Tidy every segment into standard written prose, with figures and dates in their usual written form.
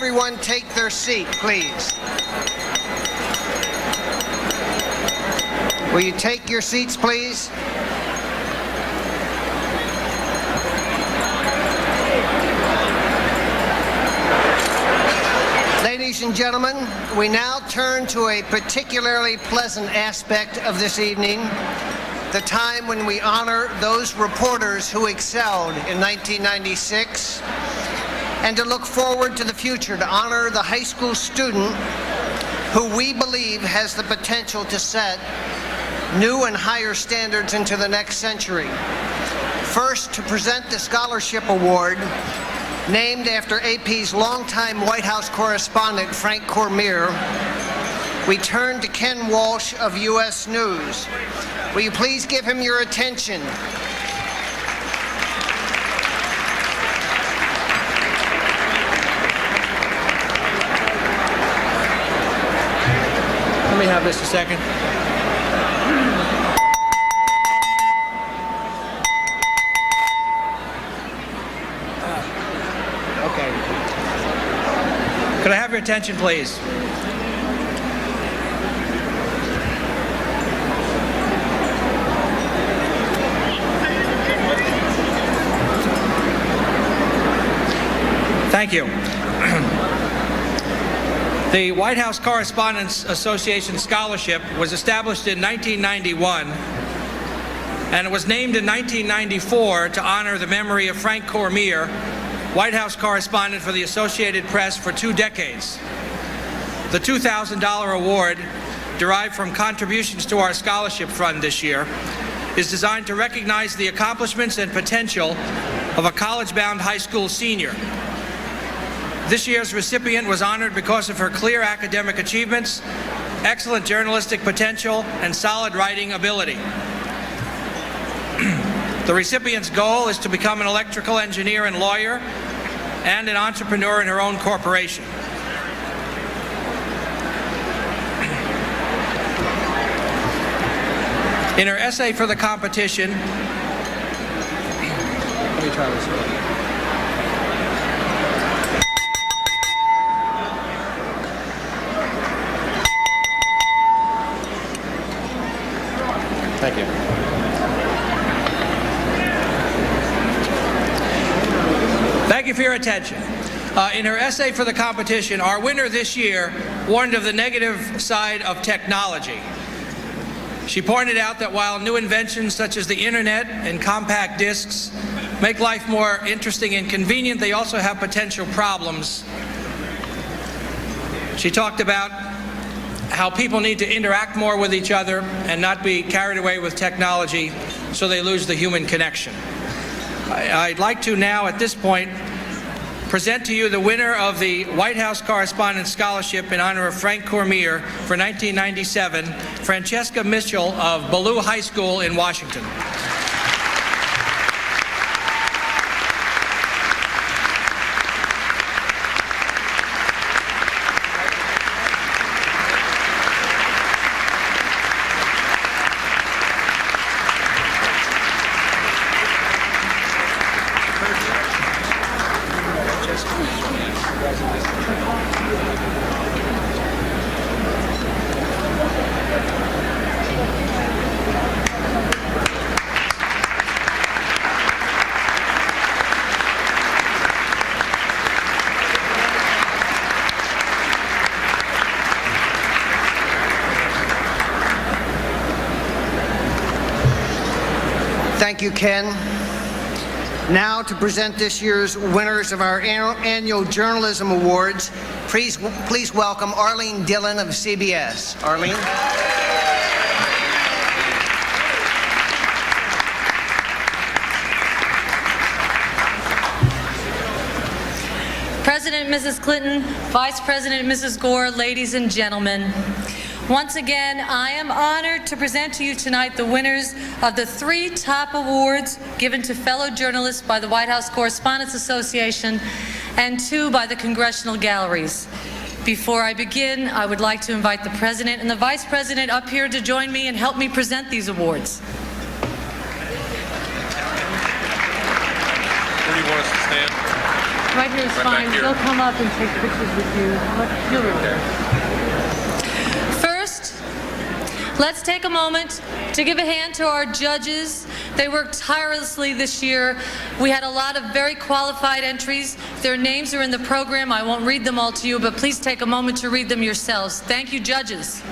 everyone take their seat, please? Will you take your seats, please? Ladies and gentlemen, we now turn to a particularly pleasant aspect of this evening, the time when we honor those reporters who excelled in 1996, and to look forward to the future to honor the high school student who we believe has the potential to set new and higher standards into the next century. First, to present the Scholarship Award, named after AP's longtime White House correspondent Frank Cormier, we turn to Ken Walsh of U.S. News. Will you please give him your attention? Let me have this a second. Okay. Could I have your attention, please? Thank you. The White House Correspondents Association Scholarship was established in 1991, and it was named in 1994 to honor the memory of Frank Cormier, White House correspondent for the Associated Press for 2 decades. The $2,000 award, derived from contributions to our scholarship fund this year, is designed to recognize the accomplishments and potential of a college-bound high school senior. This year's recipient was honored because of her clear academic achievements, excellent journalistic potential, and solid writing ability. The recipient's goal is to become an electrical engineer and lawyer and an entrepreneur in her own corporation. In her essay for the competition, let me try this one. Thank you. Thank you for your attention. In her essay for the competition, our winner this year warned of the negative side of technology. She pointed out that while new inventions such as the internet and compact discs make life more interesting and convenient, they also have potential problems. She talked about how people need to interact more with each other and not be carried away with technology so they lose the human connection. I'd like to now, at this point, present to you the winner of the White House Correspondents Scholarship in honor of Frank Cormier for 1997, Francesca Mitchell of Ballou High School in Washington. Thank you, Ken. Now to present this year's winners of our annual Journalism Awards, please welcome Arlene Dillon of CBS. Arlene. President Mrs. Clinton, Vice President Mrs. Gore, ladies and gentlemen, once again, I am honored to present to you tonight the winners of the 3 top awards given to fellow journalists by the White House Correspondents Association and 2 by the Congressional Galleries. Before I begin, I would like to invite the President and the Vice President up here to join me and help me present these awards. Where do you want us to stand? Right here is fine. They'll come up and take pictures with you. First, let's take a moment to give a hand to our judges. They worked tirelessly this year. We had a lot of very qualified entries. Their names are in the program. I won't read them all to you, but please take a moment to read them yourselves. Thank you, judges.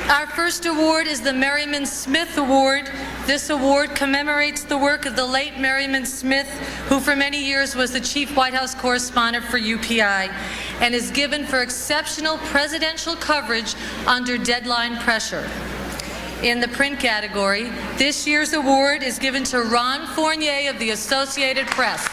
Our first award is the Merriman Smith Award. This award commemorates the work of the late Merriman Smith, who for many years was the chief White House correspondent for UPI, and is given for exceptional presidential coverage under deadline pressure. In the print category, this year's award is given to Ron Fournier of the Associated Press.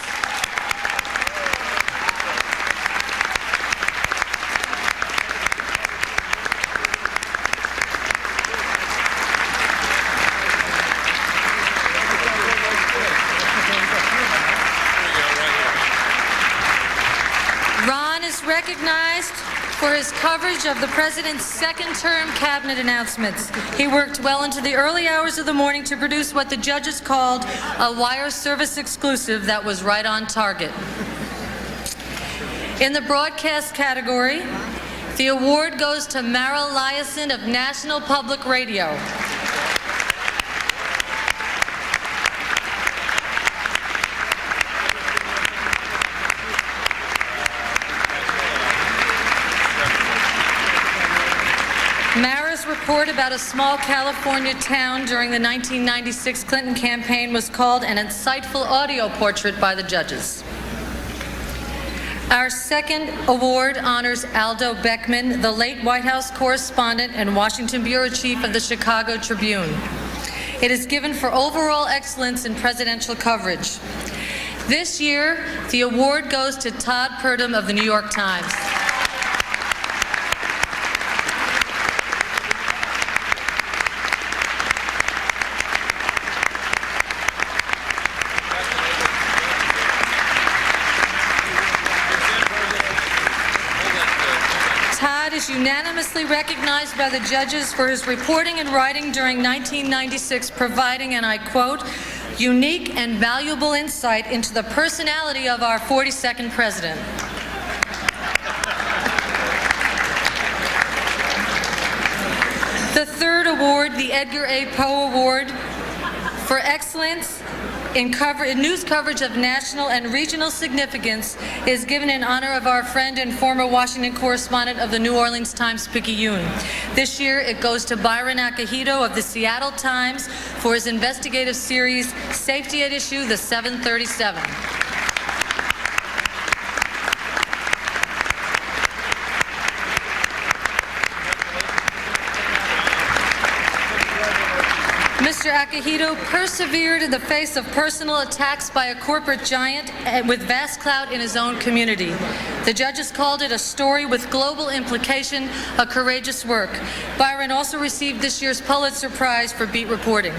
Recognized for his coverage of the President's second-term cabinet announcements. He worked well into the early hours of the morning to produce what the judges called a wire service exclusive that was right on target. In the broadcast category, the award goes to Mara Liasson of National Public Radio. Mara's report about a small California town during the 1996 Clinton campaign was called an insightful audio portrait by the judges. Our second award honors Aldo Beckman, the late White House correspondent and Washington bureau chief of the Chicago Tribune. It is given for overall excellence in presidential coverage. This year, the award goes to Todd Purdom of the New York Times. Todd is unanimously recognized by the judges for his reporting and writing during 1996, providing, and I quote, unique and valuable insight into the personality of our 42nd president. The third award, the Edgar A. Poe Award for excellence in news coverage of national and regional significance, is given in honor of our friend and former Washington correspondent of the New Orleans Times, Picayune. This year it goes to Byron Akihito of the Seattle Times for his investigative series, Safety at Issue, the 737. Mr. Akihito persevered in the face of personal attacks by a corporate giant with vast clout in his own community. The judges called it a story with global implication, a courageous work. Byron also received this year's Pulitzer Prize for beat reporting.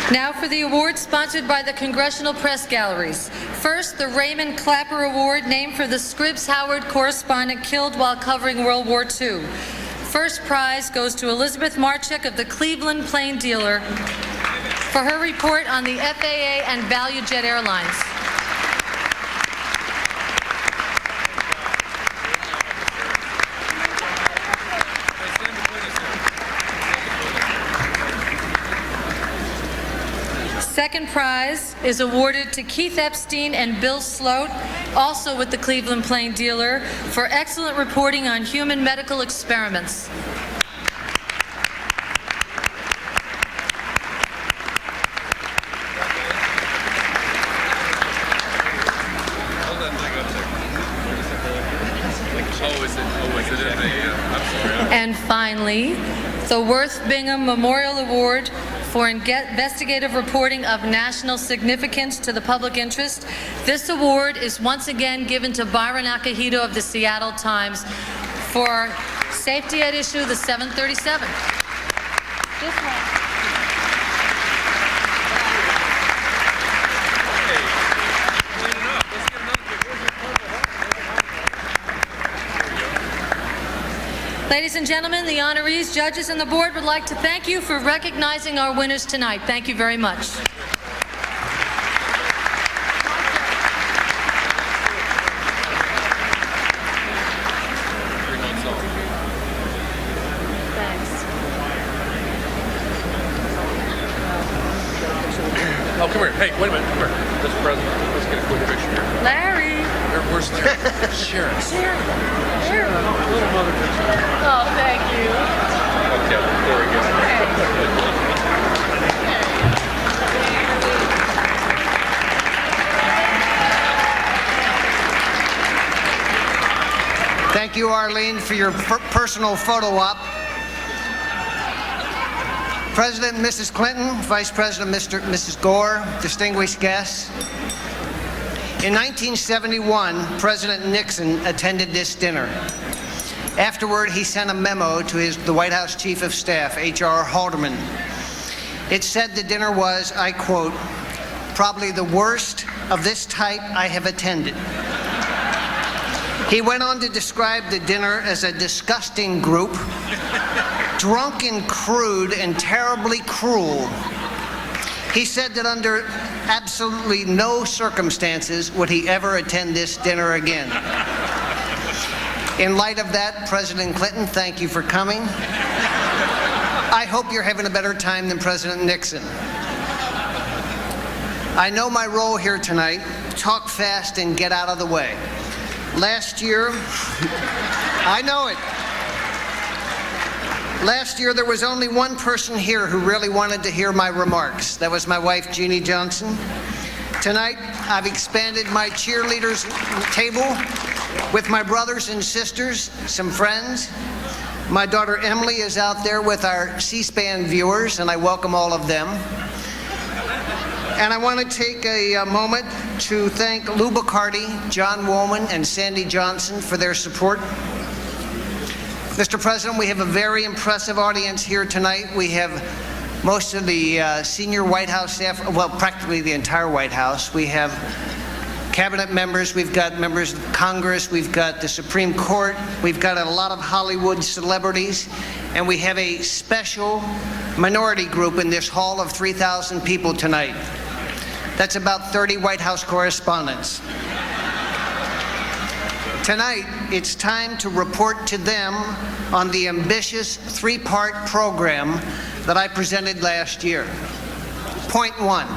Now for the award sponsored by the Congressional Press Galleries. First, the Raymond Clapper Award, named for the Scripps Howard correspondent killed while covering World War II. First prize goes to Elizabeth Marchek of the Cleveland Plain Dealer for her report on the FAA and ValueJet Airlines. Second prize is awarded to Keith Epstein and Bill Sloat, also with the Cleveland Plain Dealer, for excellent reporting on human medical experiments. And finally, the Worth Bingham Memorial Award for investigative reporting of national significance to the public interest. This award is once again given to Byron Akihito of the Seattle Times for Safety at Issue, the 737. This one. Ladies and gentlemen, the honorees, judges, and the board would like to thank you for recognizing our winners tonight. Thank you very much. Oh, come here. Hey, wait a minute. Come here. Mr. President, let's get a quick picture here. Larry. Where's Sharon? Sharon. Sharon. Little mother picture. Oh, thank you. Okay, there we go. Thank you, Arlene, for your personal photo op. President and Mrs. Clinton, Vice President Mrs. Gore, distinguished guests. In 1971, President Nixon attended this dinner. Afterward, he sent a memo to the White House Chief of Staff, H.R. Haldeman. It said the dinner was, I quote, "probably the worst of this type I have attended." He went on to describe the dinner as a disgusting group, drunk and crude and terribly cruel. He said that under absolutely no circumstances would he ever attend this dinner again. In light of that, President Clinton, thank you for coming. I hope you're having a better time than President Nixon. I know my role here tonight: talk fast and get out of the way. Last year, I know it. Last year, there was only one person here who really wanted to hear my remarks. That was my wife, Jeannie Johnson. Tonight, I've expanded my cheerleaders table with my brothers and sisters, some friends. My daughter Emily is out there with our C-SPAN viewers, and I welcome all of them. And I want to take a moment to thank Lou Bacardi, John Woolman, and Sandy Johnson for their support. Mr. President, we have a very impressive audience here tonight. We have most of the senior White House staff, well, practically the entire White House. We have cabinet members, we've got members of Congress, we've got the Supreme Court, we've got a lot of Hollywood celebrities, and we have a special minority group in this hall of 3,000 people tonight. That's about 30 White House correspondents. Tonight, it's time to report to them on the ambitious three-part program that I presented last year. Point one,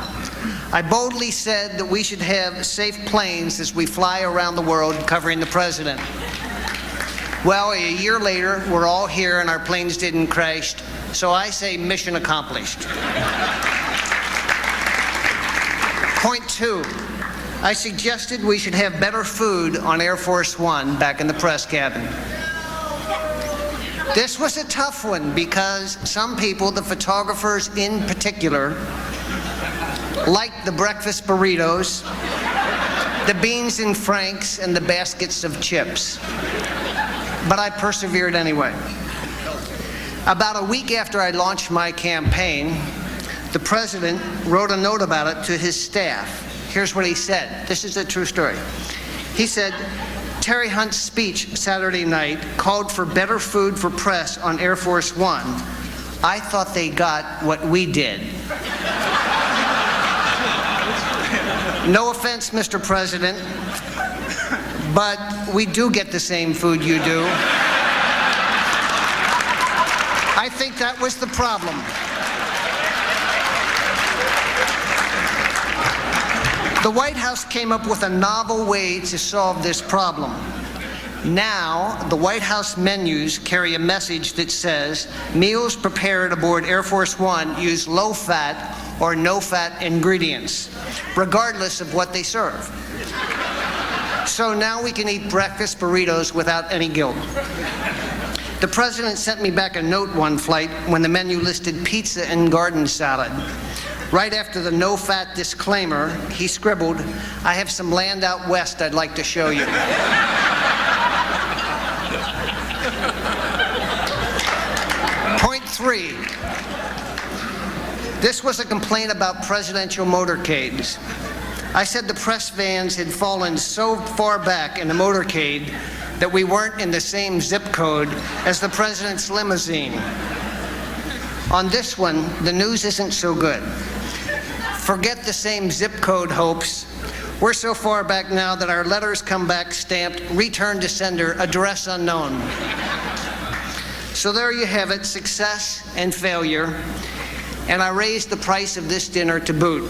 I boldly said that we should have safe planes as we fly around the world covering the president. Well, a year later, we're all here and our planes didn't crash, so I say mission accomplished. Point two, I suggested we should have better food on Air Force One back in the press cabin. This was a tough one because some people, the photographers in particular, liked the breakfast burritos, the beans and franks, and the baskets of chips. But I persevered anyway. About a week after I launched my campaign, the president wrote a note about it to his staff. Here's what he said. This is a true story. He said, Terry Hunt's speech Saturday night called for better food for press on Air Force One. I thought they got what we did. No offense, Mr. President, but we do get the same food you do. I think that was the problem. The White House came up with a novel way to solve this problem. Now, the White House menus carry a message that says, meals prepared aboard Air Force One use low-fat or no-fat ingredients, regardless of what they serve. So now we can eat breakfast burritos without any guilt. The president sent me back a note one flight when the menu listed pizza and garden salad. Right after the no-fat disclaimer, he scribbled, I have some land out west I'd like to show you. Point three. This was a complaint about presidential motorcades. I said the press vans had fallen so far back in the motorcade that we weren't in the same zip code as the president's limousine. On this one, the news isn't so good. Forget the same zip code hopes. We're so far back now that our letters come back stamped, return to sender, address unknown. So there you have it, success and failure. And I raised the price of this dinner to boot.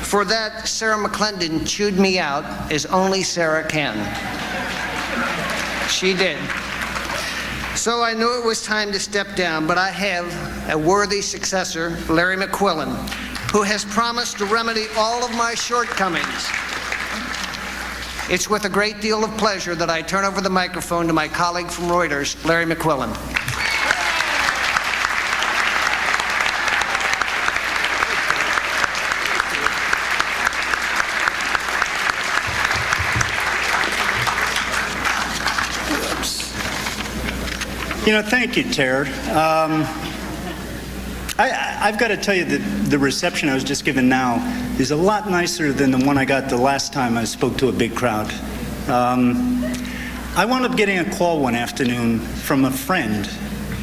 For that, Sarah McClendon chewed me out as only Sarah can. She did. So I knew it was time to step down, but I have a worthy successor, Larry McQuillan, who has promised to remedy all of my shortcomings. It's with a great deal of pleasure that I turn over the microphone to my colleague from Reuters, Larry McQuillan. Thank you, Tara. I've got to tell you that the reception I was just given now is a lot nicer than the one I got the last time I spoke to a big crowd. I wound up getting a call one afternoon from a friend,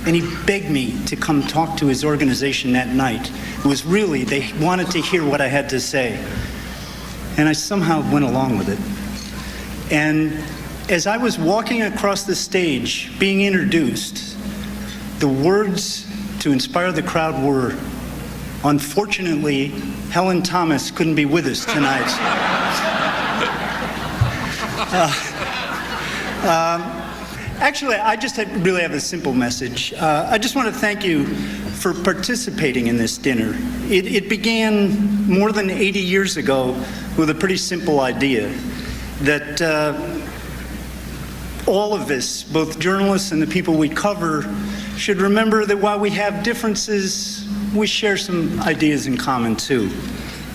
and he begged me to come talk to his organization that night. It was really, they wanted to hear what I had to say. And I somehow went along with it. And as I was walking across the stage, being introduced, the words to inspire the crowd were, "Unfortunately, Helen Thomas couldn't be with us tonight." Actually, I just really have a simple message. I just want to thank you for participating in this dinner. It began more than 80 years ago with a pretty simple idea that all of us, both journalists and the people we cover, should remember that while we have differences, we share some ideas in common too.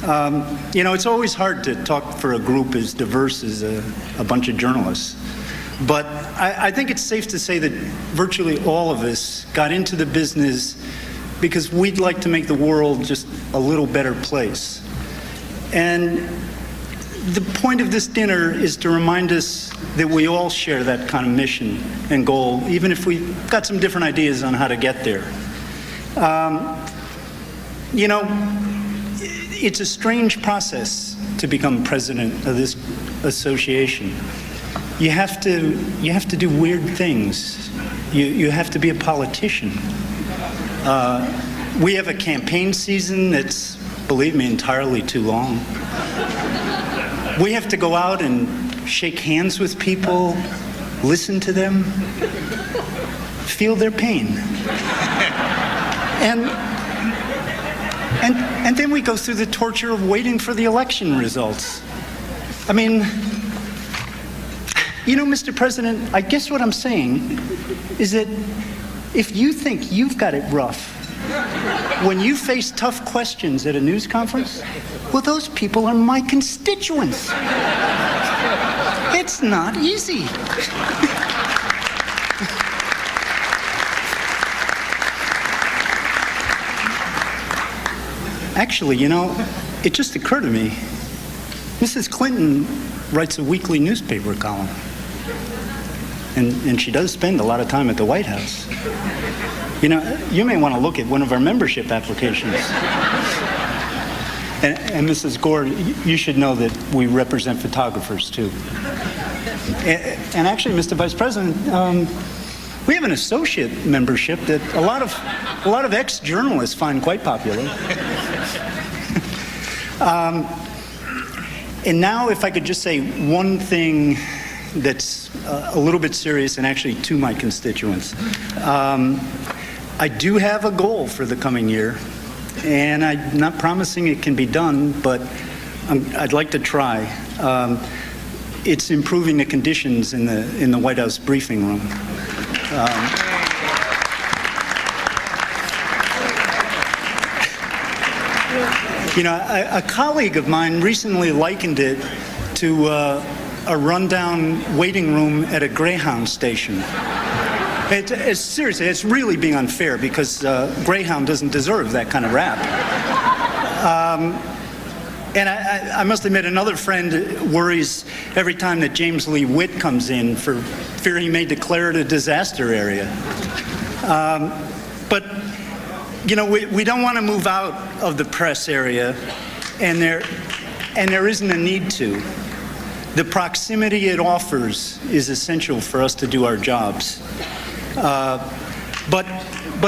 It's always hard to talk for a group as diverse as a bunch of journalists. But I think it's safe to say that virtually all of us got into the business because we'd like to make the world just a little better place. And the point of this dinner is to remind us that we all share that kind of mission and goal, even if we've got some different ideas on how to get there. It's a strange process to become president of this association. You have to do weird things. You have to be a politician. We have a campaign season that's, believe me, entirely too long. We have to go out and shake hands with people, listen to them, feel their pain. And then we go through the torture of waiting for the election results. I mean, Mr. President, I guess what I'm saying is that if you think you've got it rough when you face tough questions at a news conference, well, those people are my constituents. It's not easy. Actually, it just occurred to me, Mrs. Clinton writes a weekly newspaper column. And she does spend a lot of time at the White House. You may want to look at one of our membership applications. And Mrs. Gore, you should know that we represent photographers too. And actually, Mr. Vice President, we have an associate membership that a lot of ex-journalists find quite popular. And now, if I could just say one thing that's a little bit serious and actually to my constituents. I do have a goal for the coming year, and I'm not promising it can be done, but I'd like to try. It's improving the conditions in the White House briefing room. A colleague of mine recently likened it to a rundown waiting room at a Greyhound station. It's seriously, it's really being unfair because Greyhound doesn't deserve that kind of rap. And I must admit, another friend worries every time that James Lee Witt comes in for fear he may declare it a disaster area. But, you know, we don't want to move out of the press area, and there isn't a need to. The proximity it offers is essential for us to do our jobs. But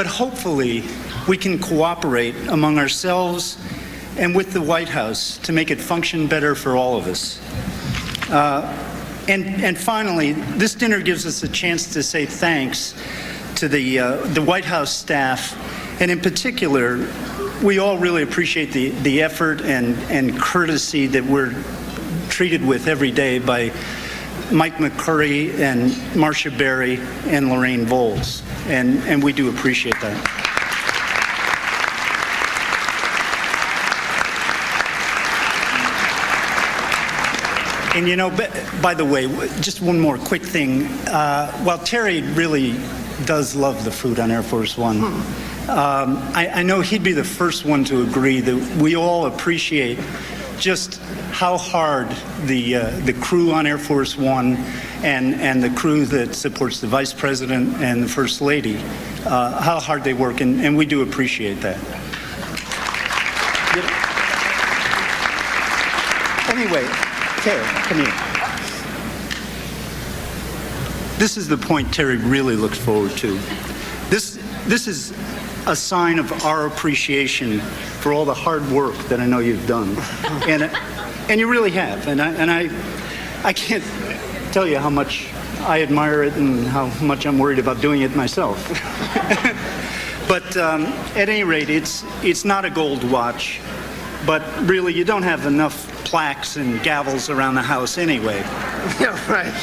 hopefully we can cooperate among ourselves and with the White House to make it function better for all of us. And finally, this dinner gives us a chance to say thanks to the White House staff, and in particular, we all really appreciate the effort and courtesy that we're treated with every day by Mike McCurry and Marcia Berry and Lorraine Voles, and we do appreciate that. And you know, by the way, just one more quick thing. While Terry really does love the food on Air Force One, I know he'd be the first one to agree that we all appreciate just how hard the crew on Air Force One and the crew that supports the Vice President and the First Lady, how hard they work, and we do appreciate that. Anyway, Terry, come here. This is the point Terry really looks forward to. This is a sign of our appreciation for all the hard work that I know you've done, and you really have. And I can't tell you how much I admire it and how much I'm worried about doing it myself. But at any rate, it's not a gold watch. But really, you don't have enough plaques and gavels around the house anyway. Yeah, right.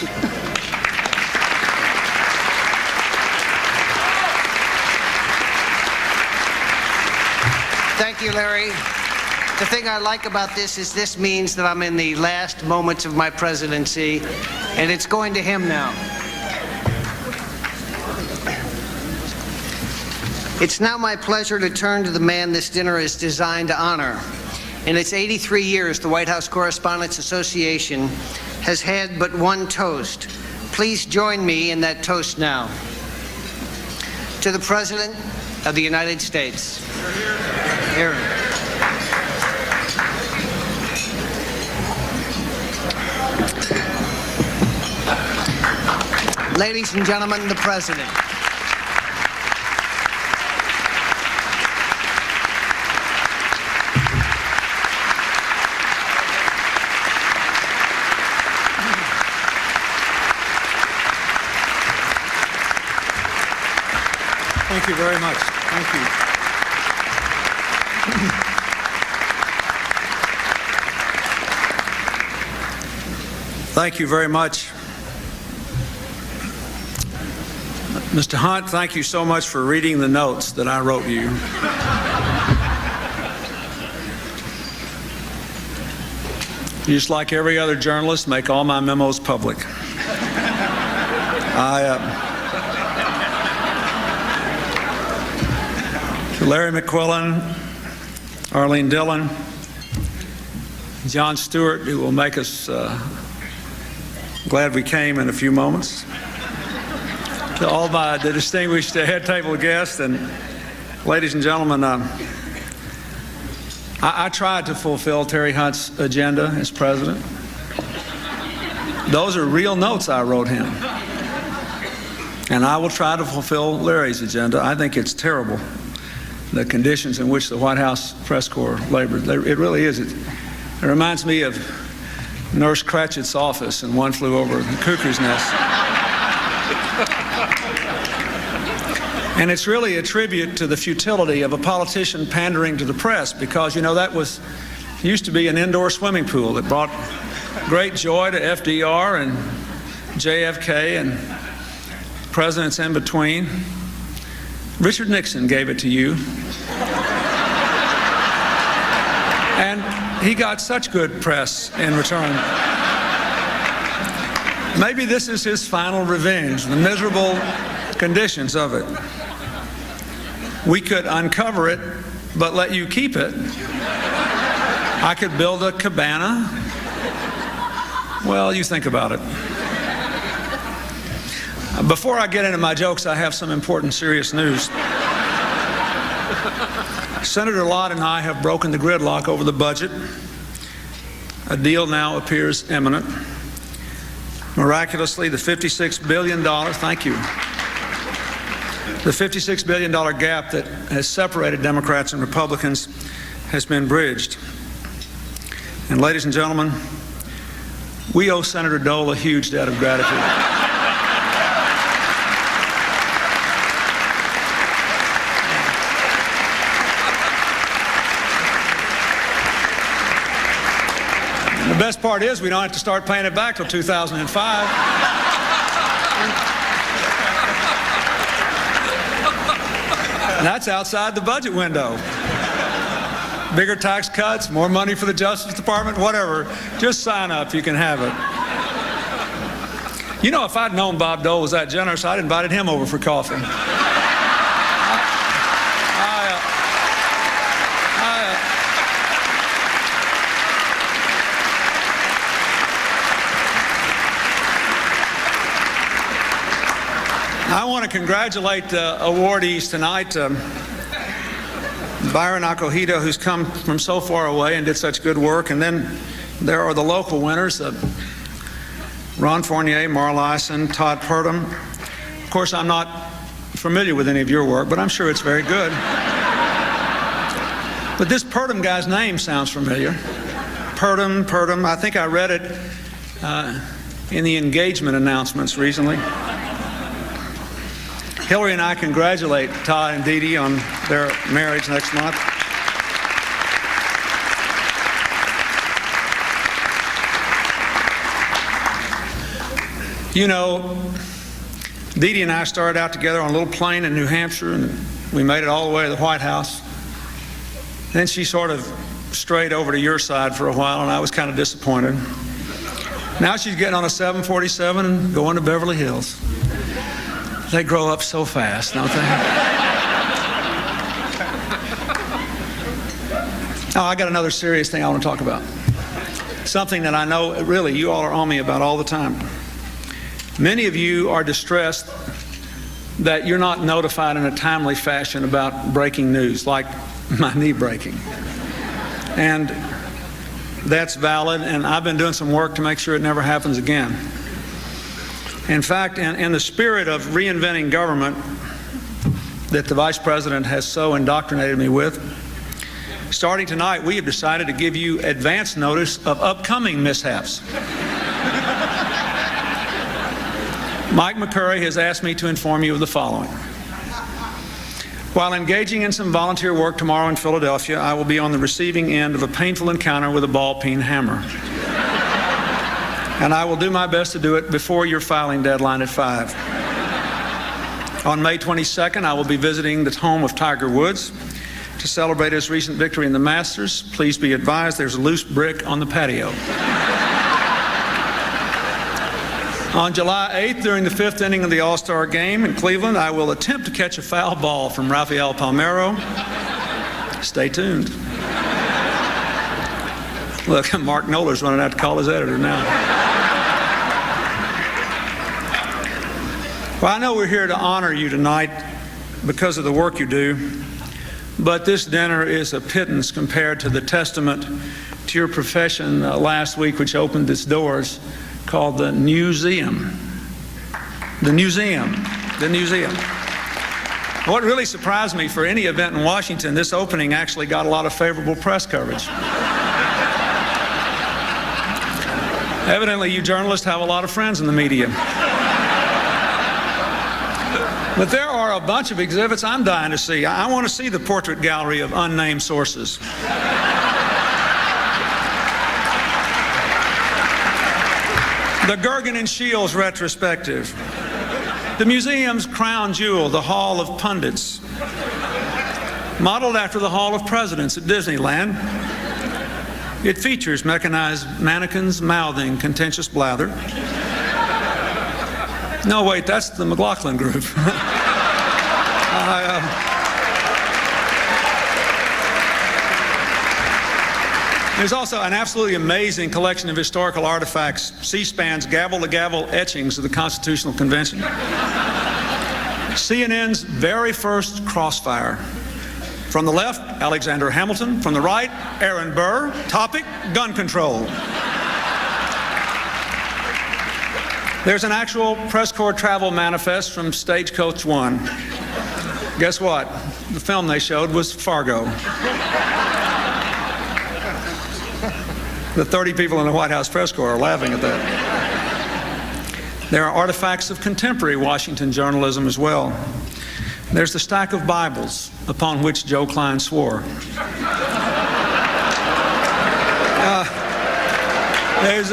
Thank you, Larry. The thing I like about this is this means that I'm in the last moments of my presidency, and it's going to him now. It's now my pleasure to turn to the man this dinner is designed to honor. In its 83 years, the White House Correspondents Association has had but one toast. Please join me in that toast now. To the President of the United States. Here. Ladies and gentlemen, the President. Thank you very much. Thank you. Thank you very much. Mr. Hunt, thank you so much for reading the notes that I wrote you. Just like every other journalist, make all my memos public. Larry McQuillan, Arlene Dillon, John Stewart, who will make us glad we came in a few moments. To all the distinguished head table guests, and ladies and gentlemen, I tried to fulfill Terry Hunt's agenda as president. Those are real notes I wrote him. And I will try to fulfill Larry's agenda. I think it's terrible, the conditions in which the White House press corps labored. It really is. It reminds me of Nurse Cratchit's office in One Flew Over the Cuckoo's Nest. And it's really a tribute to the futility of a politician pandering to the press, because, you know, that used to be an indoor swimming pool that brought great joy to FDR and JFK and presidents in between. Richard Nixon gave it to you. And he got such good press in return. Maybe this is his final revenge, the miserable conditions of it. We could uncover it, but let you keep it. I could build a cabana. Well, you think about it. Before I get into my jokes, I have some important serious news. Senator Lott and I have broken the gridlock over the budget. A deal now appears imminent. Miraculously, the $56 billion, thank you, the $56 billion gap that has separated Democrats and Republicans has been bridged. And ladies and gentlemen, we owe Senator Dole a huge debt of gratitude. And the best part is we don't have to start paying it back till 2005. And that's outside the budget window. Bigger tax cuts, more money for the Justice Department, whatever. Just sign up, you can have it. You know, if I'd known Bob Dole was that generous, I'd invited him over for coffee. I want to congratulate the awardees tonight. Byron Acohito, who's come from so far away and did such good work. And then there are the local winners, Ron Fournier, Marl Eisen, Todd Purdom. Of course, I'm not familiar with any of your work, but I'm sure it's very good. But this Purdom guy's name sounds familiar. Purdom, I think I read it in the engagement announcements recently. Hillary and I congratulate Todd and Dee Dee on their marriage next month. You know, Dee Dee and I started out together on a little plane in New Hampshire, and we made it all the way to the White House. Then she sort of strayed over to your side for a while, and I was kind of disappointed. Now she's getting on a 747 and going to Beverly Hills. They grow up so fast, don't they? Oh, I got another serious thing I want to talk about. Something that I know really you all are on me about all the time. Many of you are distressed that you're not notified in a timely fashion about breaking news, like my knee breaking. And that's valid, and I've been doing some work to make sure it never happens again. In fact, in the spirit of reinventing government that the Vice President has so indoctrinated me with, starting tonight, we have decided to give you advance notice of upcoming mishaps. Mike McCurry has asked me to inform you of the following. While engaging in some volunteer work tomorrow in Philadelphia, I will be on the receiving end of a painful encounter with a ball-peen hammer. And I will do my best to do it before your filing deadline at 5. On May 22nd, I will be visiting the home of Tiger Woods to celebrate his recent victory in the Masters. Please be advised there's a loose brick on the patio. On July 8th, during the 5th inning of the All-Star Game in Cleveland, I will attempt to catch a foul ball from Rafael Palmeiro. Stay tuned. Look, Mark Knoller's running out to call his editor now. Well, I know we're here to honor you tonight because of the work you do, but this dinner is a pittance compared to the testament to your profession last week, which opened its doors, called the Newseum. The Newseum. The Newseum. What really surprised me, for any event in Washington, this opening actually got a lot of favorable press coverage. Evidently, you journalists have a lot of friends in the media. But there are a bunch of exhibits I'm dying to see. I want to see the portrait gallery of unnamed sources. The Gergen and Shields retrospective. The museum's crown jewel, the Hall of Pundits. Modeled after the Hall of Presidents at Disneyland. It features mechanized mannequins mouthing contentious blather. No, wait, that's the McLaughlin Group. There's also an absolutely amazing collection of historical artifacts, C-SPAN's gavel-to-gavel etchings of the Constitutional Convention. CNN's very first crossfire. From the left, Alexander Hamilton. From the right, Aaron Burr. Topic, gun control. There's an actual press corps travel manifest from Stagecoach 1. Guess what? The film they showed was Fargo. The 30 people in the White House press corps are laughing at that. There are artifacts of contemporary Washington journalism as well. There's the stack of Bibles upon which Joe Klein swore. There's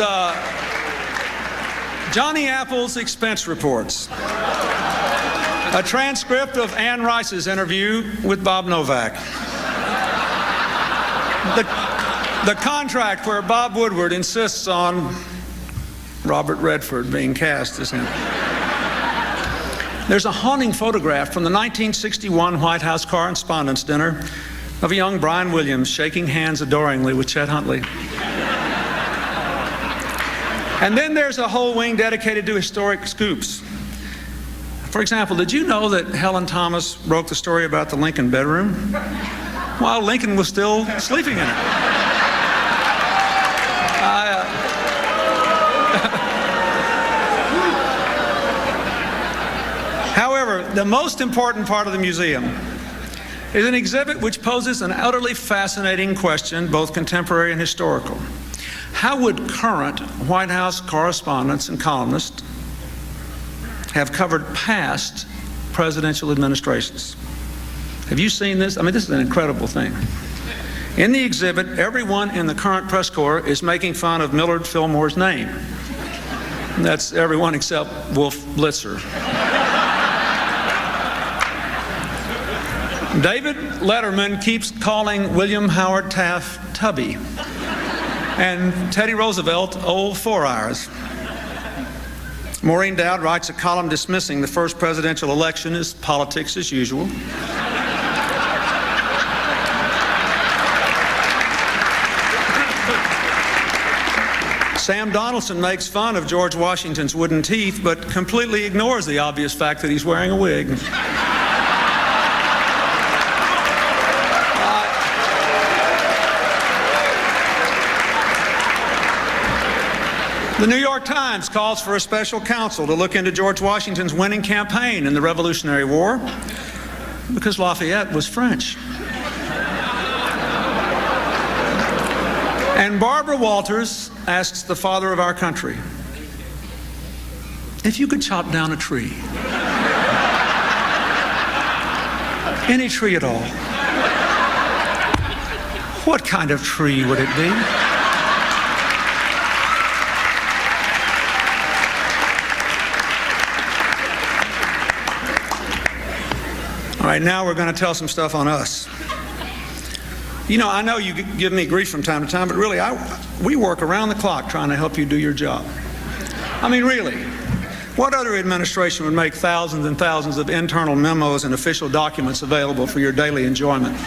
Johnny Apple's expense reports. A transcript of Ann Rice's interview with Bob Novak. The contract where Bob Woodward insists on Robert Redford being cast as him. There's a haunting photograph from the 1961 White House Correspondents' dinner of a young Brian Williams shaking hands adoringly with Chet Huntley. And then there's a whole wing dedicated to historic scoops. For example, did you know that Helen Thomas broke the story about the Lincoln bedroom while Lincoln was still sleeping in it? However, the most important part of the museum is an exhibit which poses an utterly fascinating question, both contemporary and historical. How would current White House correspondents and columnists have covered past presidential administrations? Have you seen this? I mean, this is an incredible thing. In the exhibit, everyone in the current press corps is making fun of Millard Fillmore's name. And that's everyone except Wolf Blitzer. David Letterman keeps calling William Howard Taft Tubby, and Teddy Roosevelt Old Four Hours. Maureen Dowd writes a column dismissing the first presidential election as politics as usual. Sam Donaldson makes fun of George Washington's wooden teeth, but completely ignores the obvious fact that he's wearing a wig. The New York Times calls for a special counsel to look into George Washington's winning campaign in the Revolutionary War because Lafayette was French. And Barbara Walters asks the father of our country, if you could chop down a tree, any tree at all, what kind of tree would it be? All right, now we're going to tell some stuff on us. You know, I know you give me grief from time to time, but really, we work around the clock trying to help you do your job. I mean, really, what other administration would make thousands and thousands of internal memos and official documents available for your daily enjoyment?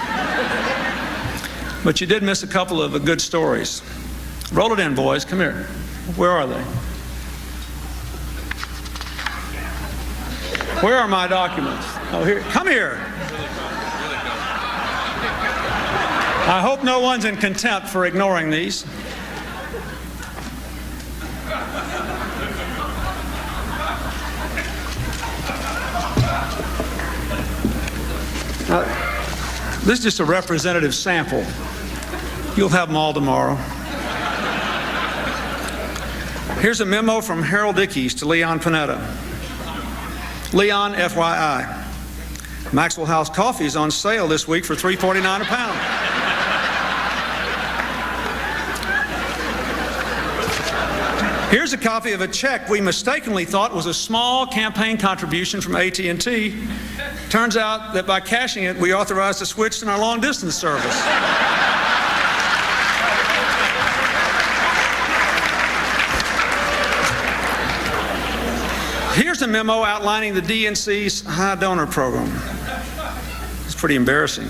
But you did miss a couple of good stories. Roll it in, boys. Come here. Where are they? Where are my documents? Oh, here. Come here. I hope no one's in contempt for ignoring these. This is just a representative sample. You'll have them all tomorrow. Here's a memo from Harold Ickes to Leon Panetta. Leon, FYI, Maxwell House coffee is on sale this week for $3.49 a pound. Here's a copy of a check we mistakenly thought was a small campaign contribution from AT&T. Turns out that by cashing it, we authorized a switch in our long-distance service. Here's a memo outlining the DNC's high donor program. It's pretty embarrassing.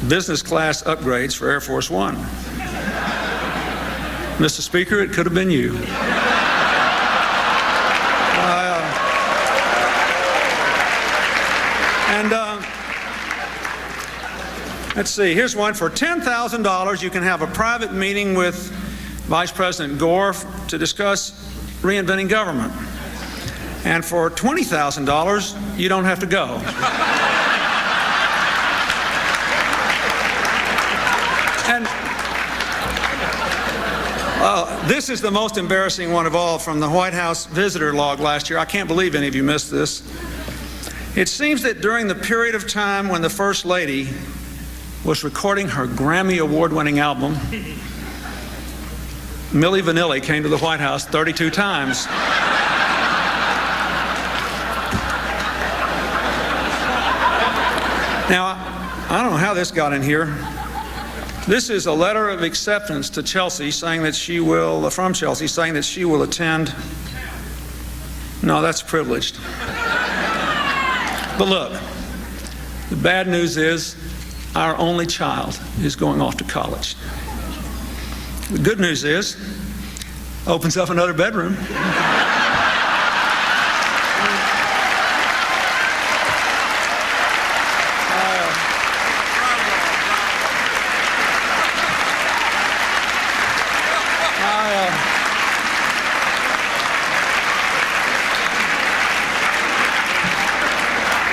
Business class upgrades for Air Force One. Mr. Speaker, it could have been you. Let's see, here's one. For $10,000, you can have a private meeting with Vice President Gore to discuss reinventing government. And for $20,000, you don't have to go. And this is the most embarrassing one of all from the White House visitor log last year. I can't believe any of you missed this. It seems that during the period of time when the First Lady was recording her Grammy Award-winning album, Milli Vanilli came to the White House 32 times. Now, I don't know how this got in here. This is a letter of acceptance to Chelsea saying that she will, from Chelsea, saying that she will attend. No, that's privileged. But look, the bad news is our only child is going off to college. The good news is, opens up another bedroom.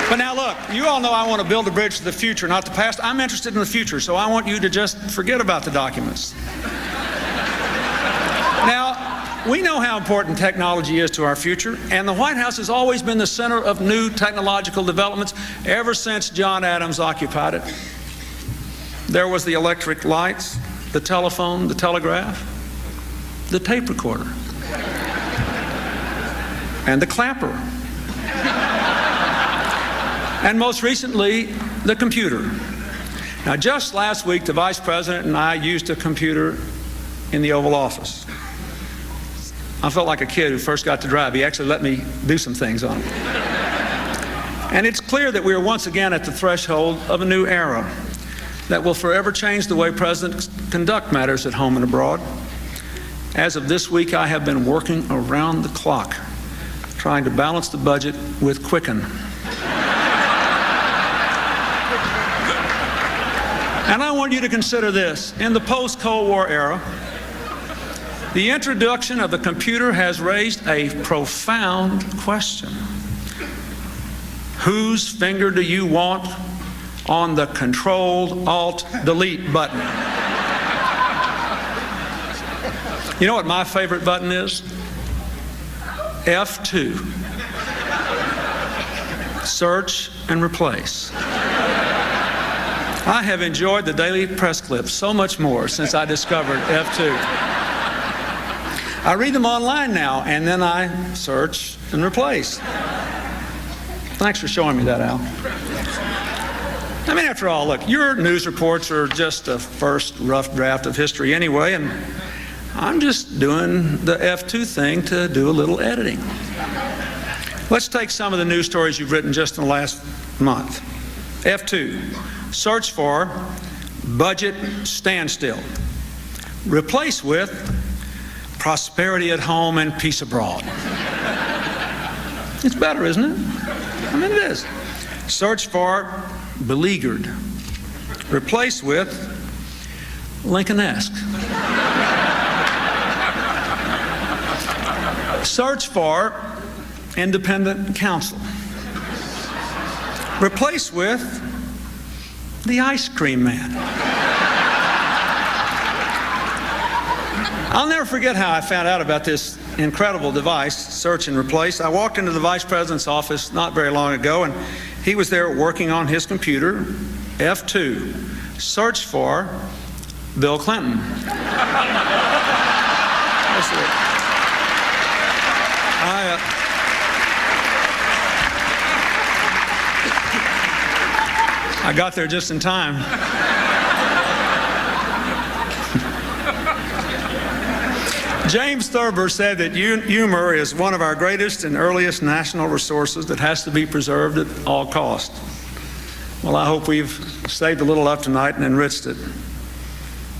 But now look, you all know I want to build a bridge to the future, not the past. I'm interested in the future, so I want you to just forget about the documents. Now, we know how important technology is to our future, and the White House has always been the center of new technological developments ever since John Adams occupied it. There was the electric lights, the telephone, the telegraph, the tape recorder, and the clapper. And most recently, the computer. Now, just last week, the Vice President and I used a computer in the Oval Office. I felt like a kid who first got to drive. He actually let me do some things on it. And it's clear that we are once again at the threshold of a new era that will forever change the way presidents conduct matters at home and abroad. As of this week, I have been working around the clock trying to balance the budget with Quicken. And I want you to consider this. In the post-Cold War era, the introduction of the computer has raised a profound question. Whose finger do you want on the Control-Alt-Delete button? You know what my favorite button is? F2. Search and replace. I have enjoyed the daily press clips so much more since I discovered F2. I read them online now, and then I search and replace. Thanks for showing me that, Al. I mean, after all, look, your news reports are just a first rough draft of history anyway, and I'm just doing the F2 thing to do a little editing. Let's take some of the news stories you've written just in the last month. F2. Search for budget standstill. Replace with prosperity at home and peace abroad. It's better, isn't it? I mean, it is. Search for beleaguered. Replace with Lincoln-esque. Search for independent counsel. Replace with the ice cream man. I'll never forget how I found out about this incredible device, search and replace. I walked into the Vice President's office not very long ago, and he was there working on his computer, F2, search for Bill Clinton. I got there just in time. James Thurber said that humor is one of our greatest and earliest national resources that has to be preserved at all costs. Well, I hope we've saved a little up tonight and enriched it.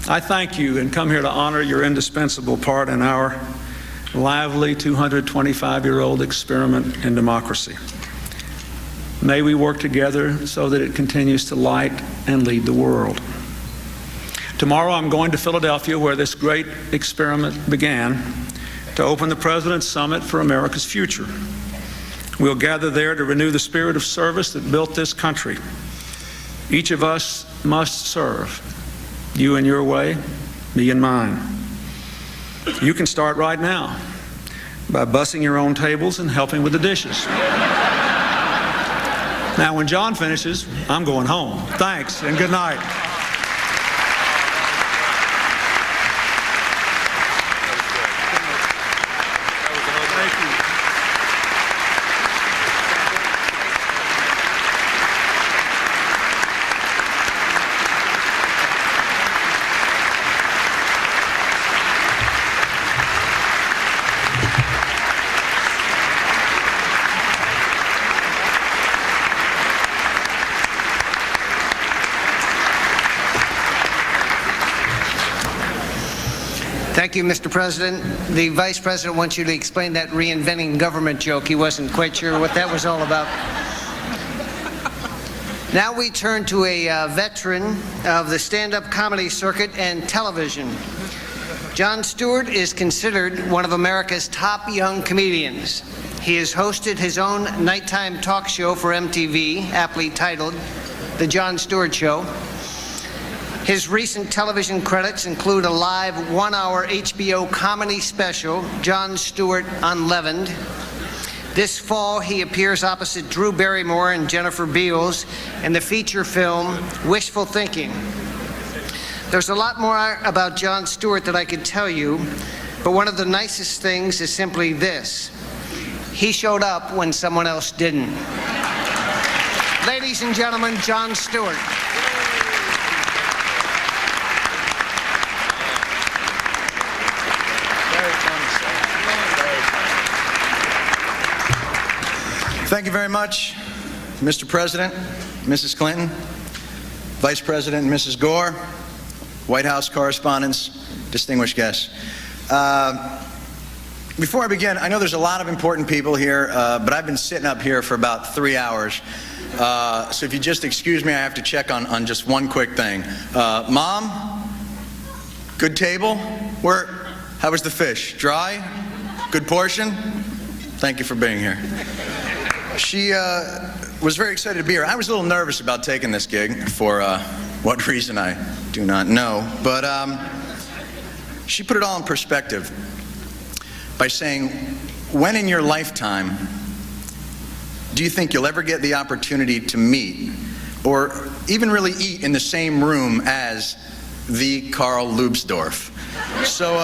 I thank you and come here to honor your indispensable part in our lively 225-year-old experiment in democracy. May we work together so that it continues to light and lead the world. Tomorrow I'm going to Philadelphia, where this great experiment began, to open the President's Summit for America's Future. We'll gather there to renew the spirit of service that built this country. Each of us must serve, you in your way, me in mine. You can start right now by bussing your own tables and helping with the dishes. Now, when John finishes, I'm going home. Thanks and good night. Thank you, Mr. President. The Vice President wants you to explain that reinventing government joke. He wasn't quite sure what that was all about. Now we turn to a veteran of the stand-up comedy circuit and television. Jon Stewart is considered one of America's top young comedians. He has hosted his own nighttime talk show for MTV, aptly titled The Jon Stewart Show. His recent television credits include a live one-hour HBO comedy special, Jon Stewart Unleavened. This fall, he appears opposite Drew Barrymore and Jennifer Beals in the feature film Wishful Thinking. There's a lot more about Jon Stewart that I could tell you, but one of the nicest things is simply this: he showed up when someone else didn't. Ladies and gentlemen, Jon Stewart. Thank you very much, Mr. President, Mrs. Clinton, Vice President and Mrs. Gore, White House correspondents, distinguished guests. Before I begin, I know there's a lot of important people here, but I've been sitting up here for about 3 hours. So if you just excuse me, I have to check on just one quick thing. Mom, good table? How was the fish? Dry? Good portion? Thank you for being here. She was very excited to be here. I was a little nervous about taking this gig for what reason I do not know, but she put it all in perspective by saying, when in your lifetime do you think you'll ever get the opportunity to meet or even really eat in the same room as the Carl Lubsdorff? So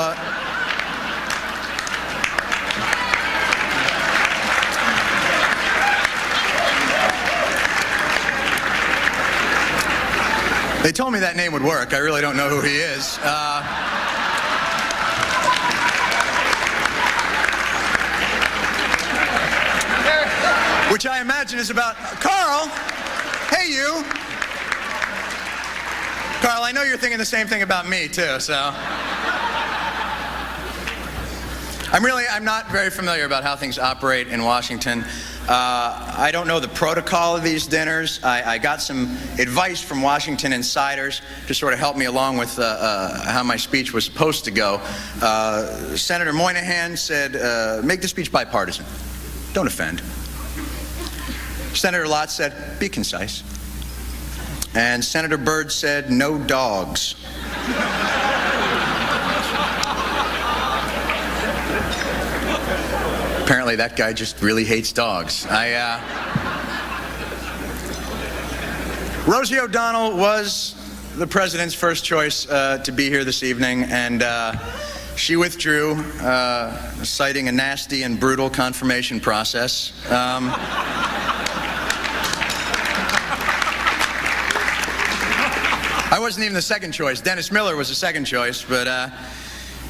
they told me that name would work. I really don't know who he is. Which I imagine is about, Carl, hey you. Carl, I know you're thinking the same thing about me too, so. I'm not very familiar about how things operate in Washington. I don't know the protocol of these dinners. I got some advice from Washington insiders to sort of help me along with how my speech was supposed to go. Senator Moynihan said, make the speech bipartisan. Don't offend. Senator Lott said, be concise. And Senator Byrd said, no dogs. Apparently that guy just really hates dogs. Rosie O'Donnell was the president's first choice to be here this evening, and she withdrew, citing a nasty and brutal confirmation process. I wasn't even the second choice. Dennis Miller was the second choice, but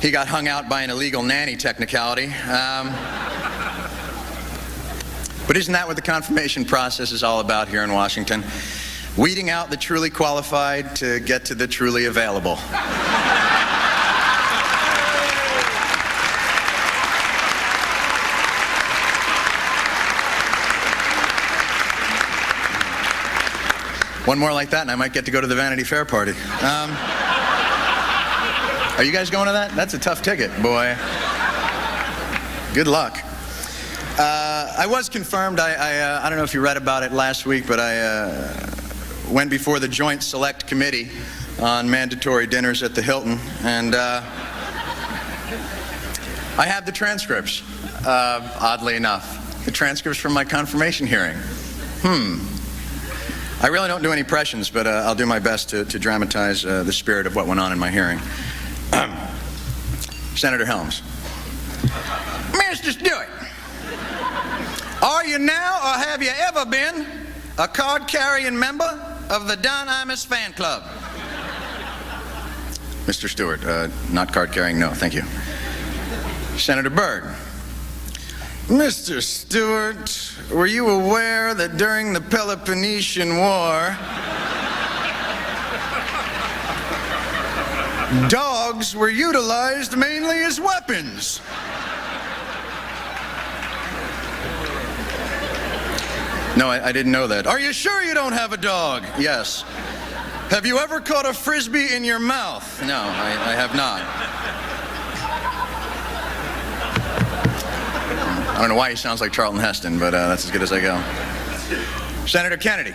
he got hung out by an illegal nanny technicality. But isn't that what the confirmation process is all about here in Washington? weeding out the truly qualified to get to the truly available. One more like that and I might get to go to the Vanity Fair party. Are you guys going to that? That's a tough ticket, boy. Good luck. I was confirmed. I don't know if you read about it last week, but I went before the Joint Select Committee on mandatory dinners at the Hilton, and I have the transcripts, oddly enough. The transcripts from my confirmation hearing. I really don't do any impressions, but I'll do my best to dramatize the spirit of what went on in my hearing. Senator Helms. Mr. Stewart, are you now or have you ever been a card-carrying member of the Don Imus fan club? Mr. Stewart, not card-carrying, no, thank you. Senator Byrd. Mr. Stewart, were you aware that during the Peloponnesian War, dogs were utilized mainly as weapons? No, I didn't know that. Are you sure you don't have a dog? Yes. Have you ever caught a Frisbee in your mouth? No, I have not. I don't know why he sounds like Charlton Heston, but that's as good as I go. Senator Kennedy.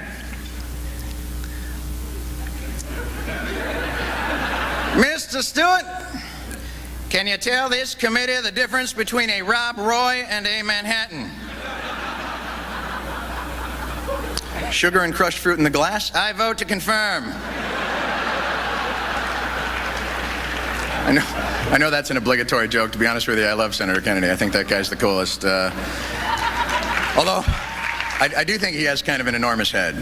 Mr. Stewart, can you tell this committee the difference between a Rob Roy and a Manhattan? Sugar and crushed fruit in the glass? I vote to confirm. I know that's an obligatory joke. To be honest with you, I love Senator Kennedy. I think that guy's the coolest. Although, I do think he has kind of an enormous head.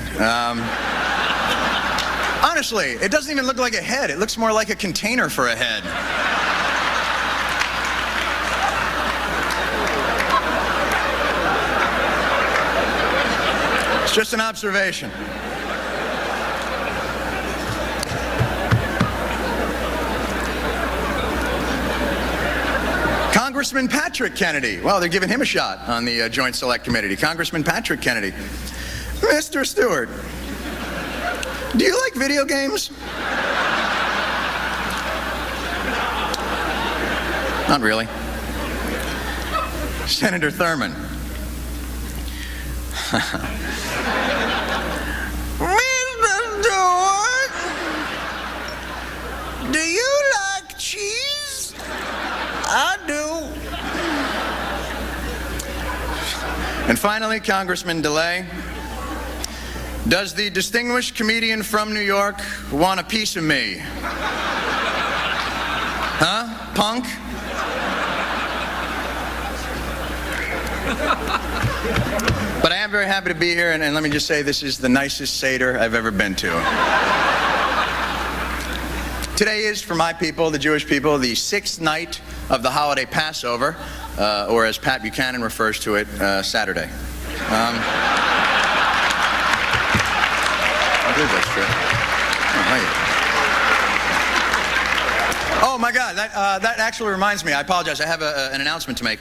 Honestly, it doesn't even look like a head. It looks more like a container for a head. It's just an observation. Congressman Patrick Kennedy. Well, they're giving him a shot on the Joint Select Committee. Congressman Patrick Kennedy. Mr. Stewart, do you like video games? Not really. Senator Thurman. Mr. Stewart, do you like cheese? I do. And finally, Congressman DeLay. Does the distinguished comedian from New York want a piece of me? Huh, punk? But I am very happy to be here, and let me just say this is the nicest Seder I've ever been to. Today is, for my people, the Jewish people, the 6th night of the holiday Passover, or as Pat Buchanan refers to it, Saturday. I believe that's true. Oh my God, that actually reminds me. I apologize. I have an announcement to make.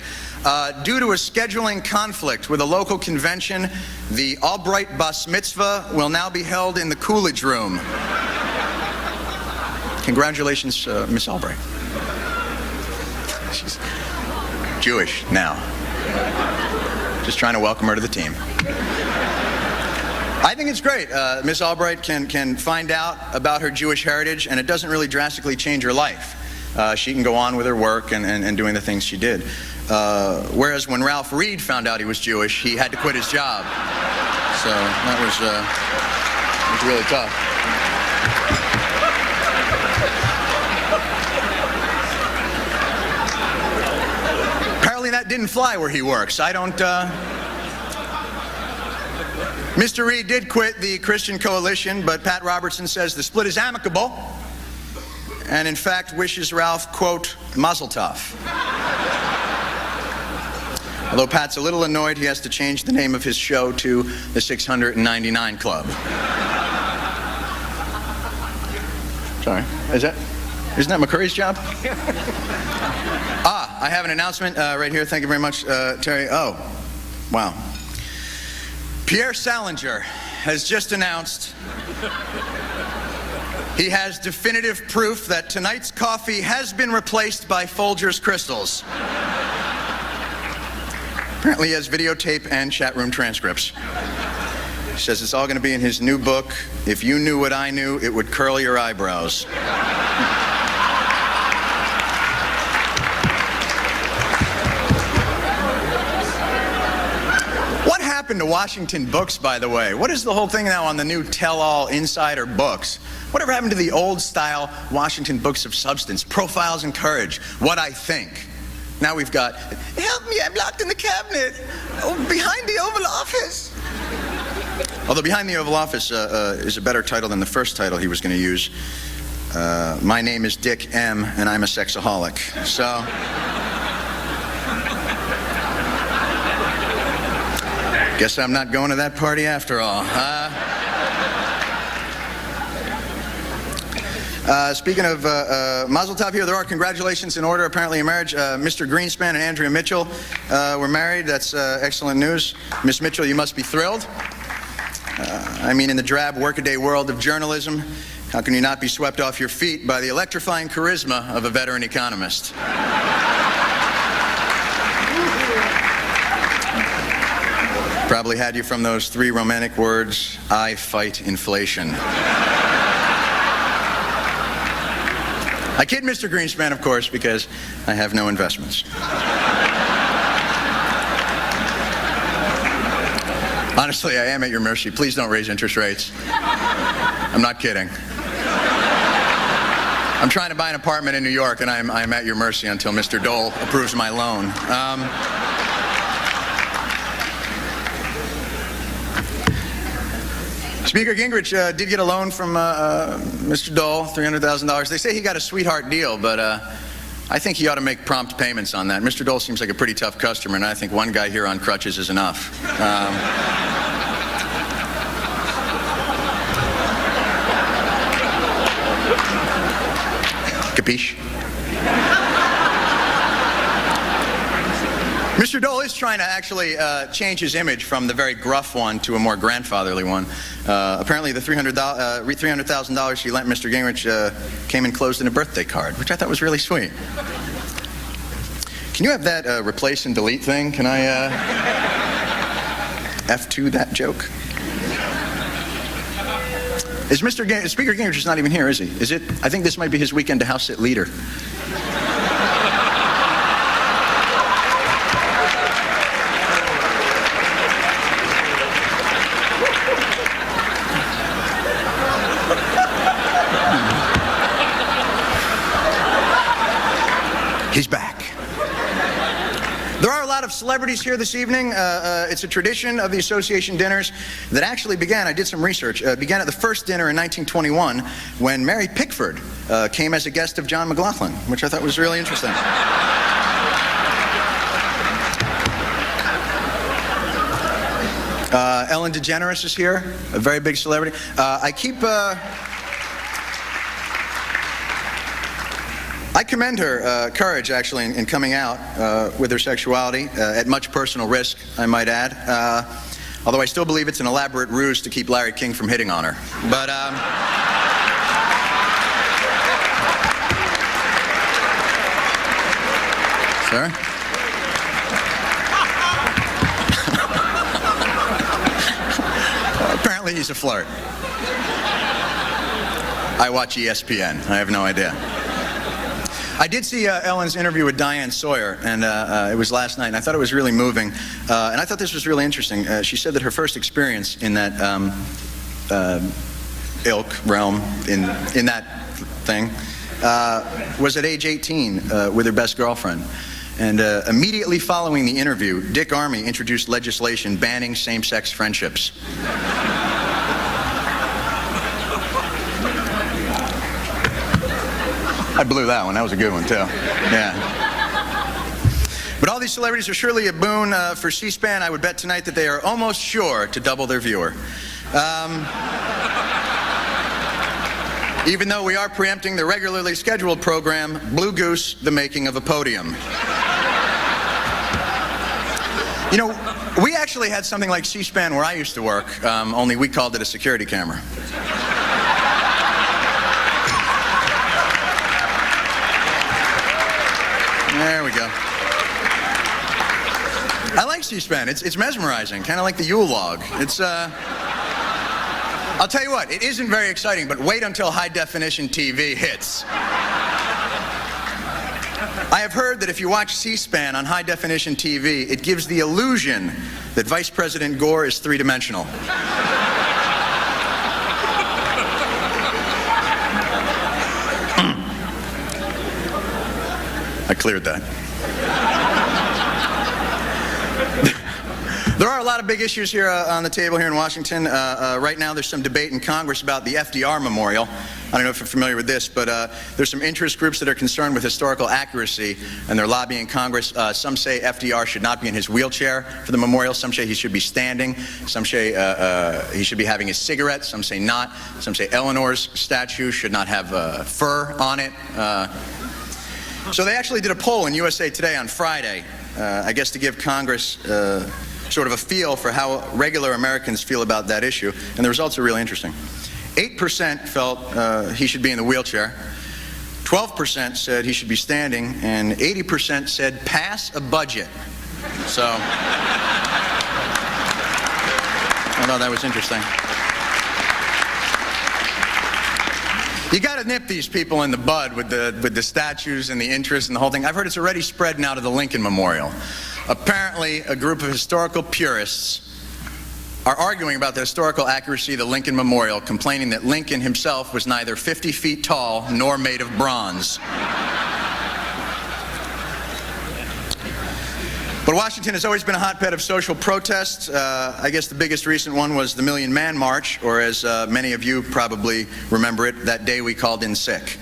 Due to a scheduling conflict with a local convention, the Albright Bas Mitzvah will now be held in the Coolidge Room. Congratulations, Miss Albright. She's Jewish now. Just trying to welcome her to the team. I think it's great. Miss Albright can find out about her Jewish heritage, and it doesn't really drastically change her life. She can go on with her work and doing the things she did. Whereas when Ralph Reed found out he was Jewish, he had to quit his job. So that was really tough. Apparently that didn't fly where he works. I don't... Mr. Reed did quit the Christian Coalition, but Pat Robertson says the split is amicable, and in fact wishes Ralph, quote, mazel tov. Although Pat's a little annoyed, he has to change the name of his show to the 699 Club. Sorry. Isn't that McCurry's job? I have an announcement right here. Thank you very much, Terry. Oh, wow. Pierre Salinger has just announced he has definitive proof that tonight's coffee has been replaced by Folgers crystals. Apparently he has videotape and chat room transcripts. He says it's all going to be in his new book, If You Knew What I Knew, It Would Curl Your Eyebrows. What happened to Washington books, by the way? What is the whole thing now on the new tell-all insider books? Whatever happened to the old-style Washington books of substance? Profiles in Courage, What I Think. Now we've got, help me, I'm locked in the cabinet, behind the Oval Office. Although Behind the Oval Office is a better title than the first title he was going to use. My name is Dick M, and I'm a sexaholic. So, guess I'm not going to that party after all. Speaking of Mazel Tov here, there are congratulations in order, apparently, in marriage. Mr. Greenspan and Andrea Mitchell were married. That's excellent news. Miss Mitchell, you must be thrilled. I mean, in the drab workaday world of journalism, how can you not be swept off your feet by the electrifying charisma of a veteran economist? Probably had you from those three romantic words, I fight inflation. I kid Mr. Greenspan, of course, because I have no investments. Honestly, I am at your mercy. Please don't raise interest rates. I'm not kidding. I'm trying to buy an apartment in New York, and I'm at your mercy until Mr. Dole approves my loan. Speaker Gingrich did get a loan from Mr. Dole, $300,000. They say he got a sweetheart deal, but I think he ought to make prompt payments on that. Mr. Dole seems like a pretty tough customer, and I think one guy here on crutches is enough. Capiche? Mr. Dole is trying to actually change his image from the very gruff one to a more grandfatherly one. Apparently the $300,000 he lent Mr. Gingrich came enclosed in a birthday card, which I thought was really sweet. Can you have that replace and delete thing? Can I F2 that joke? Is Speaker Gingrich is not even here, is he? Is it? I think this might be his weekend to House sit leader. He's back. There are a lot of celebrities here this evening. It's a tradition of the association dinners that actually began, I did some research, began at the first dinner in 1921 when Mary Pickford came as a guest of John McLaughlin, which I thought was really interesting. Ellen DeGeneres is here, a very big celebrity. I commend her courage, actually, in coming out with her sexuality, at much personal risk, I might add. Although I still believe it's an elaborate ruse to keep Larry King from hitting on her. But, Sir? Apparently he's a flirt. I watch ESPN. I have no idea. I did see Ellen's interview with Diane Sawyer, and it was last night, and I thought it was really moving. And I thought this was really interesting. She said that her first experience in that realm, in that thing, was at age 18 with her best girlfriend. And immediately following the interview, Dick Armey introduced legislation banning same-sex friendships. I blew that one. That was a good one, too. Yeah. But all these celebrities are surely a boon for C-SPAN. I would bet tonight that they are almost sure to double their viewer. even though we are preempting the regularly scheduled program, Blue Goose, The Making of a Podium. You know, we actually had something like C-SPAN where I used to work, only we called it a security camera. There we go. I like C-SPAN. It's mesmerizing, kind of like the Yule log. It's, I'll tell you what, it isn't very exciting, but wait until high-definition TV hits. I have heard that if you watch C-SPAN on high-definition TV, it gives the illusion that Vice President Gore is three-dimensional. I cleared that. There are a lot of big issues here on the table here in Washington. Right now there's some debate in Congress about the FDR Memorial. I don't know if you're familiar with this, but there's some interest groups that are concerned with historical accuracy, and they're lobbying Congress. Some say FDR should not be in his wheelchair for the memorial. Some say he should be standing. Some say he should be having his cigarette. Some say not. Some say Eleanor's statue should not have fur on it. So they actually did a poll in USA Today on Friday, I guess to give Congress sort of a feel for how regular Americans feel about that issue, and the results are really interesting. 8% felt he should be in the wheelchair, 12% said he should be standing, and 80% said pass a budget. So I thought that was interesting. You got to nip these people in the bud with the statues and the interest and the whole thing. I've heard it's already spread now to the Lincoln Memorial. Apparently, a group of historical purists are arguing about the historical accuracy of the Lincoln Memorial, complaining that Lincoln himself was neither 50 feet tall nor made of bronze. But Washington has always been a hotbed of social protests. I guess the biggest recent one was the Million Man March, or as many of you probably remember it, that day we called in sick.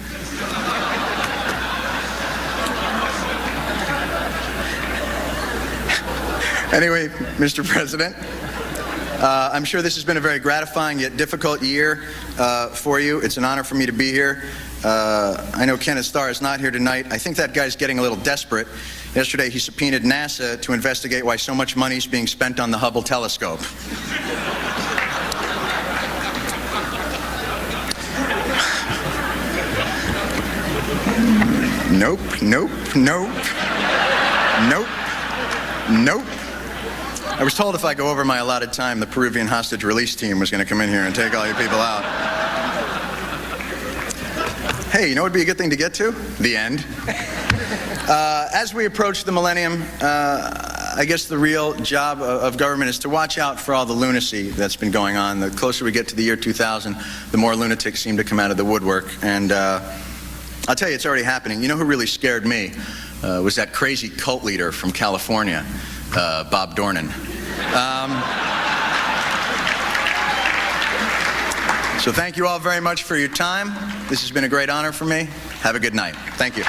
Anyway, Mr. President, I'm sure this has been a very gratifying yet difficult year for you. It's an honor for me to be here. I know Kenneth Starr is not here tonight. I think that guy's getting a little desperate. Yesterday he subpoenaed NASA to investigate why so much money is being spent on the Hubble telescope. Nope, nope, nope, nope, nope. I was told if I go over my allotted time, the Peruvian hostage release team was going to come in here and take all you people out. Hey, you know what would be a good thing to get to? The end. As we approach the millennium, I guess the real job of government is to watch out for all the lunacy that's been going on. The closer we get to the year 2000, the more lunatics seem to come out of the woodwork. And I'll tell you, it's already happening. You know who really scared me? Was that crazy cult leader from California, Bob Dornan. So thank you all very much for your time. This has been a great honor for me. Have a good night. Thank you.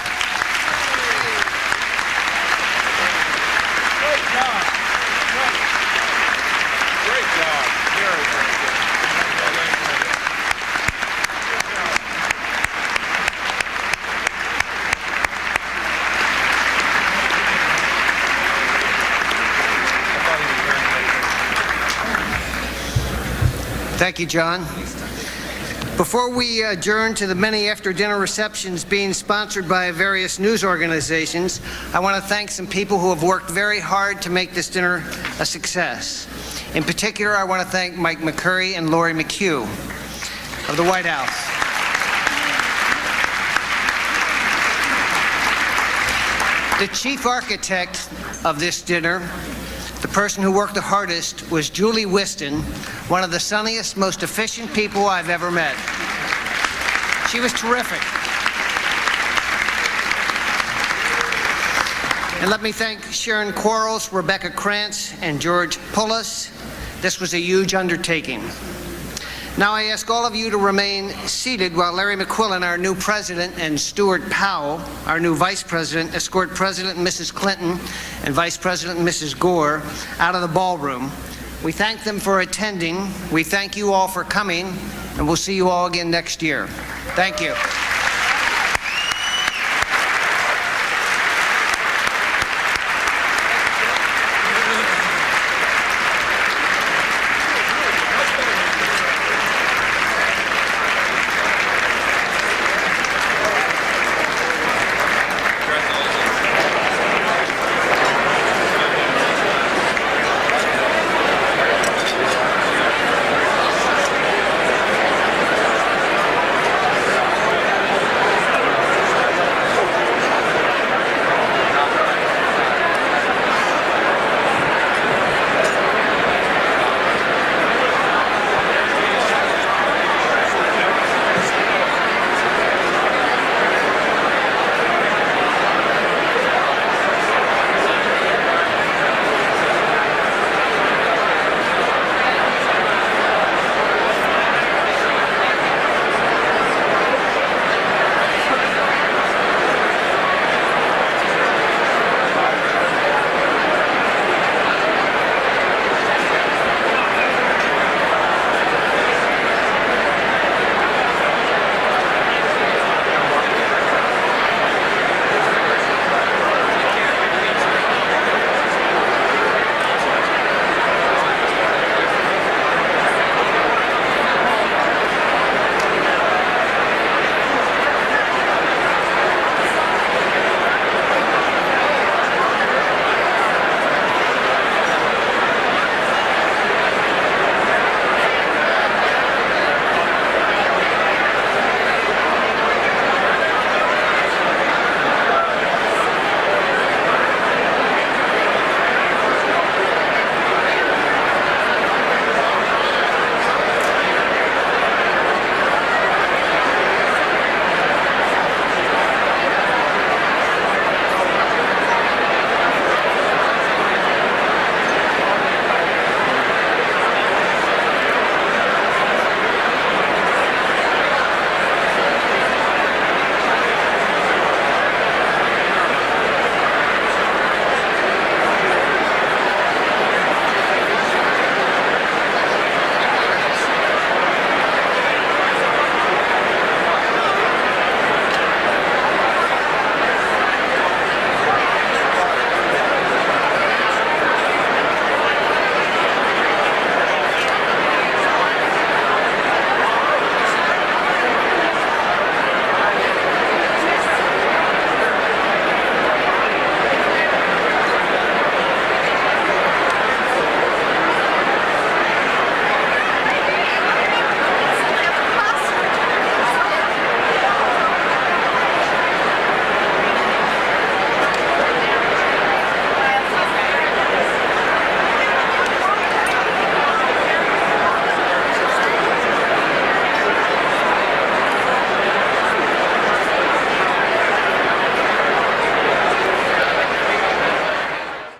Thank you, John. Before we adjourn to the many after-dinner receptions being sponsored by various news organizations, I want to thank some people who have worked very hard to make this dinner a success. In particular, I want to thank Mike McCurry and Lori McHugh of the White House. The chief architect of this dinner, the person who worked the hardest, was Julie Whiston, one of the sunniest, most efficient people I've ever met. She was terrific. And let me thank Sharon Quarles, Rebecca Krantz, and George Pullis. This was a huge undertaking. Now I ask all of you to remain seated while Larry McQuillan, our new president, and Stewart Powell, our new vice president, escort President and Mrs. Clinton and Vice President and Mrs. Gore out of the ballroom. We thank them for attending. We thank you all for coming, and we'll see you all again next year. Thank you.